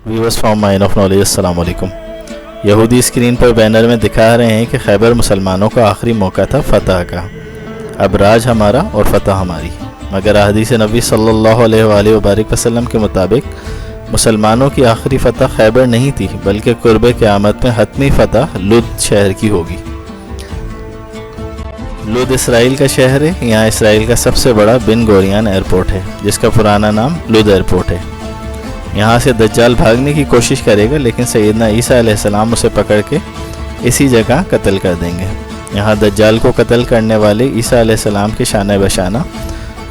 Viewers from mine of knowledge, अस्सलाम वालेकुम। यहूदी स्क्रीन पर बैनर में दिखा रहे हैं कि खैबर मुसलमानों का आखिरी मौका था फतह का, अब राज हमारा और फतह हमारी। मगर हदीस नबी सल्लल्लाहु अलैहि वसल्लम के मुताबिक मुसलमानों की आखिरी फतह खैबर नहीं थी, बल्कि कुर्ब क़यामत में हतमी फतह लुद शहर की होगी। लुद इसराइल का शहर है। यहाँ इसराइल का सबसे बड़ा बिन गोरियान एयरपोर्ट है, जिसका पुराना नाम लुद एयरपोर्ट है। यहाँ से दज्जाल भागने की कोशिश करेगा, लेकिन सैयदना ईसा अलैहिस्सलाम उसे पकड़ के इसी जगह कत्ल कर देंगे। यहाँ दज्जाल को कत्ल करने वाले ईसा अलैहिस्सलाम के शाना बशाना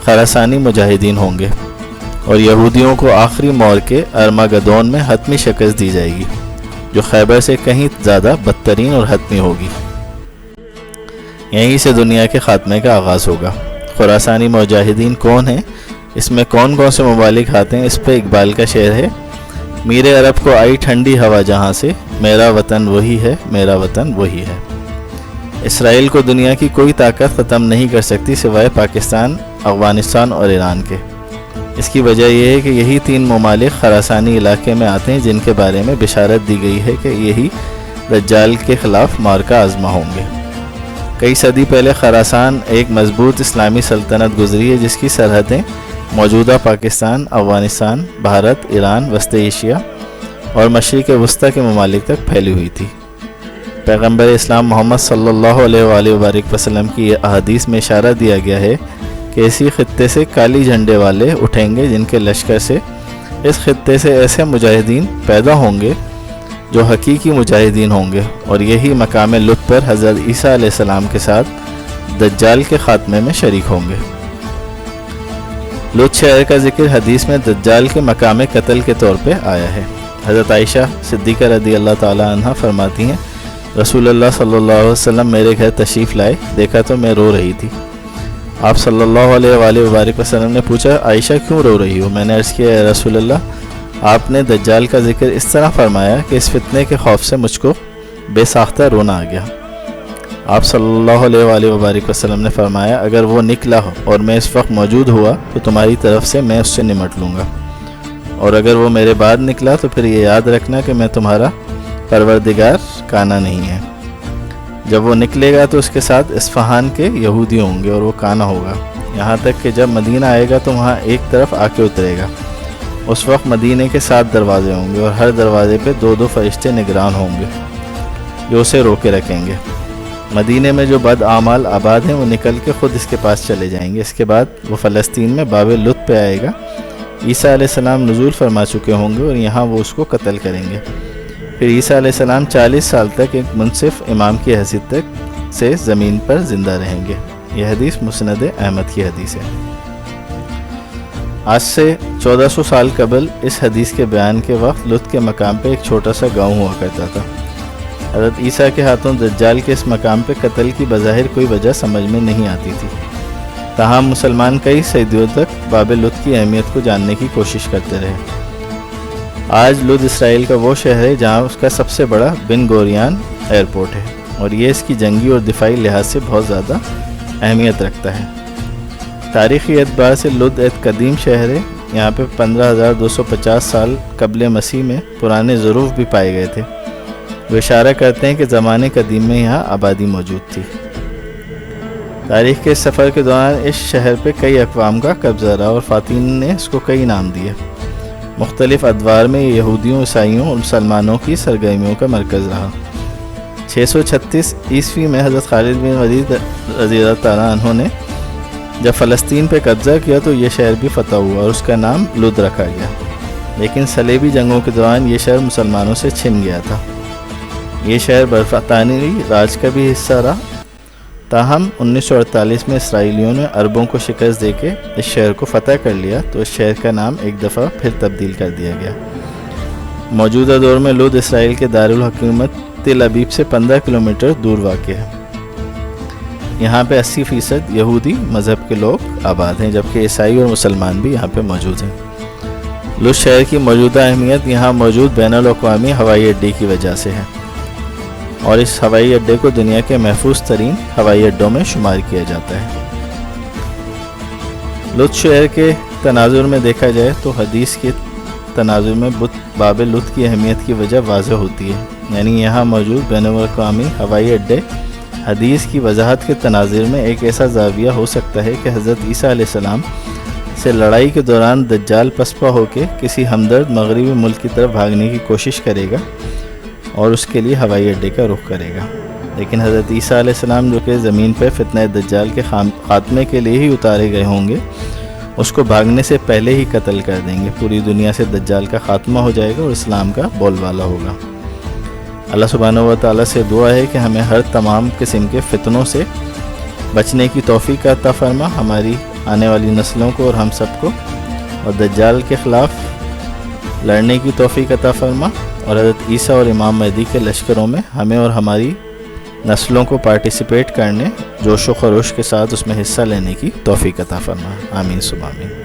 खरासानी मुजाहिदीन होंगे और यहूदियों को आखिरी मौर के अरमागदोन में हतमी शिकस्त दी जाएगी, जो खैबर से कहीं ज़्यादा बदतरीन और हतमी होगी। यहीं से दुनिया के ख़ात्मे का आगाज़ होगा। खरासानी मुजाहिदीन कौन है, इसमें कौन कौन से ममालिक आते हैं, इस पर इकबाल का शेर है। मीरे अरब को आई ठंडी हवा जहाँ से, मेरा वतन वही है, मेरा वतन वही है। इसराइल को दुनिया की कोई ताकत ख़त्म नहीं कर सकती सिवाय पाकिस्तान, अफ़गानिस्तान और ईरान के। इसकी वजह यह है कि यही तीन ममालिक खरासानी इलाके में आते हैं, जिनके बारे में बिशारत दी गई है कि यही दज्जाल के ख़िलाफ़ मार्का आज़मा होंगे। कई सदी पहले खरासान एक मजबूत इस्लामी सल्तनत गुजरी है, जिसकी सरहदें मौजूदा पाकिस्तान, अफ़गानिस्तान, भारत, ईरान, वस्त एशिया और मशरिक़ वस्ती के ममालिक तक फैली हुई थी। पैगम्बर इस्लाम मोहम्मद सल्लल्लाहु अलैहि वसल्लम की अहादीस में इशारा दिया गया है कि इसी खित्ते से काली झंडे वाले उठेंगे, जिनके लश्कर से इस खित्ते से ऐसे मुजाहिदीन पैदा होंगे जो हकीकी मुजाहिदीन होंगे, और यही मकाम लुद पर हज़रत ईसा अलैहिस्सलाम के साथ दज्जाल के ख़ात्मे में शरीक होंगे। लुद शहर का जिक्र हदीस में दज्जाल के मकाम कत्ल के तौर पे आया है। हज़रत आयशा सिद्दीक़ा रदी अल्लाह ताला अन्हा फरमाती हैं, रसूलुल्लाह सल्लल्लाहु अलैहि वसल्लम मेरे घर तशरीफ़ लाए, देखा तो मैं रो रही थी। आप सल्लल्लाहु अलैहि वसल्लम ने पूछा, आयशा क्यों रो रही हो? मैंने अर्ज़ किया, या रसूलल्लाह, आपने दज्जाल का जिक्र इस तरह फरमाया कि इस फितने के खौफ से मुझको बेसाख्ता रोना आ गया। आप सल्लल्लाहु अलैहि वसल्लम ने फरमाया, अगर वो निकला हो और मैं इस वक्त मौजूद हुआ तो तुम्हारी तरफ से मैं उससे निमट लूँगा, और अगर वो मेरे बाद निकला तो फिर ये याद रखना कि मैं तुम्हारा परवरदिगार काना नहीं है। जब वो निकलेगा तो उसके साथ इस्फहान के यहूदी होंगे और वो काना होगा, यहाँ तक कि जब मदीना आएगा तो वहाँ एक तरफ आके उतरेगा। उस वक्त मदीने के 7 दरवाजे होंगे और हर दरवाजे पे 2-2 फरिश्ते निगरान होंगे जो उसे रोके रखेंगे। मदीने में जो बद आमाल आबाद हैं वो निकल के ख़ुद इसके पास चले जाएंगे। इसके बाद वो फ़लस्तीन में बाब लुद पे आएगा। ईसा अलैहिस्सलाम नुज़ूल फरमा चुके होंगे और यहाँ वो उसको कत्ल करेंगे। फिर ईसा अलैहिस्सलाम 40 साल तक एक मुनसिफ इमाम की हैसियत तक से ज़मीन पर ज़िंदा रहेंगे। यह हदीस मुस्नद अहमद की हदीस है। आज से 1400 साल कबल इस हदीस के बयान के वक्त लुद के मकाम पे एक छोटा सा गाँव हुआ करता था। हज़रत ईसा के हाथों दज्जाल के इस मकाम पे कत्ल की बज़ाहिर कोई वजह समझ में नहीं आती थी। ताहम मुसलमान कई सदियों तक बाब लुद की अहमियत को जानने की कोशिश करते रहे। आज लुद इसराइल का वो शहर है जहाँ उसका सबसे बड़ा बिन गोरियान एयरपोर्ट है, और ये इसकी जंगी और दिफाई लिहाज से बहुत ज़्यादा अहमियत रखता है। तारीख़ी एतबार से लुद एक कदीम शहर है। यहाँ पे 15,250 साल कबल मसीह में पुराने ज़रूफ़ भी पाए गए थे। वो इशारा करते हैं कि ज़माने कदीम में यहाँ आबादी मौजूद थी। तारीख़ के सफ़र के दौरान इस शहर पे कई अक़वाम का कब्ज़ा रहा और फ़ातिन ने इसको कई नाम दिए। मुख्तलिफ़ अदवार में यहूदियों, ईसाइयों और मुसलमानों की सरगर्मियों का मरकज़ रहा। 636 ईस्वी में हज़रत खालिद बिन वलीद रज़ी अल्लाह तआला अन्हु ने जब फ़लस्तीन पे कब्ज़ा किया तो ये शहर भी फ़तह हुआ और उसका नाम लुद रखा गया। लेकिन सलेबी जंगों के दौरान ये शहर मुसलमानों से छिन गया था। ये शहर बरतानी राज का भी हिस्सा रहा। ताहम 1948 में इसराइलियों ने अरबों को शिकस्त देके इस शहर को फ़तह कर लिया, तो इस शहर का नाम एक दफ़ा फिर तब्दील कर दिया गया। मौजूदा दौर में लुद इसराइल के दारुल हुकूमत तिल अबीब से 15 किलोमीटर दूर वाक़ है। यहाँ पे 80% यहूदी मज़हब के लोग आबाद हैं, जबकि ईसाई और मुसलमान भी यहाँ पे मौजूद हैं। लुद शहर की मौजूदा अहमियत यहाँ मौजूद बैनुल अक़वामी हवाई अड्डे की वजह से है, और इस हवाई अड्डे को दुनिया के महफूज तरीन हवाई अड्डों में शुमार किया जाता है। लुद शहर के तनाजुर में देखा जाए तो हदीस के تناظر میں باب لط کی اہمیت کی وجہ واضح ہوتی ہے، یعنی یہاں موجود بین الاقوامی ہوائی اڈے حدیث کی وضاحت کے تناظر میں ایک ایسا زاویہ ہو سکتا ہے کہ حضرت عیسیٰ علیہ السلام سے لڑائی کے دوران دجال پسپا ہو کے کسی ہمدرد مغربی ملک کی طرف بھاگنے کی کوشش کرے گا اور اس کے لیے ہوائی اڈے کا رخ کرے گا، لیکن حضرت عیسیٰ علیہ السلام جو کہ زمین پر فتنہ دجال کے خاتمے کے لیے ہی اتارے گئے ہوں گے، اس کو بھاگنے سے پہلے ہی قتل کر دیں گے۔ پوری دنیا سے دجال کا خاتمہ ہو جائے گا اور اسلام کا بول بالا ہوگا۔ اللہ سبحانہ و تعالیٰ سے دعا ہے کہ ہمیں ہر تمام قسم کے فتنوں سے بچنے کی توفیق عطا فرما، ہماری آنے والی نسلوں کو اور ہم سب کو، اور دجال کے خلاف لڑنے کی توفیق عطا فرما، اور حضرت عیسیٰ اور امام مہدی کے لشکروں میں ہمیں اور ہماری نسلوں کو پارٹیسپیٹ کرنے، جوش و خروش کے ساتھ اس میں حصہ لینے کی توفیق عطا فرما۔ آمین ثم آمین۔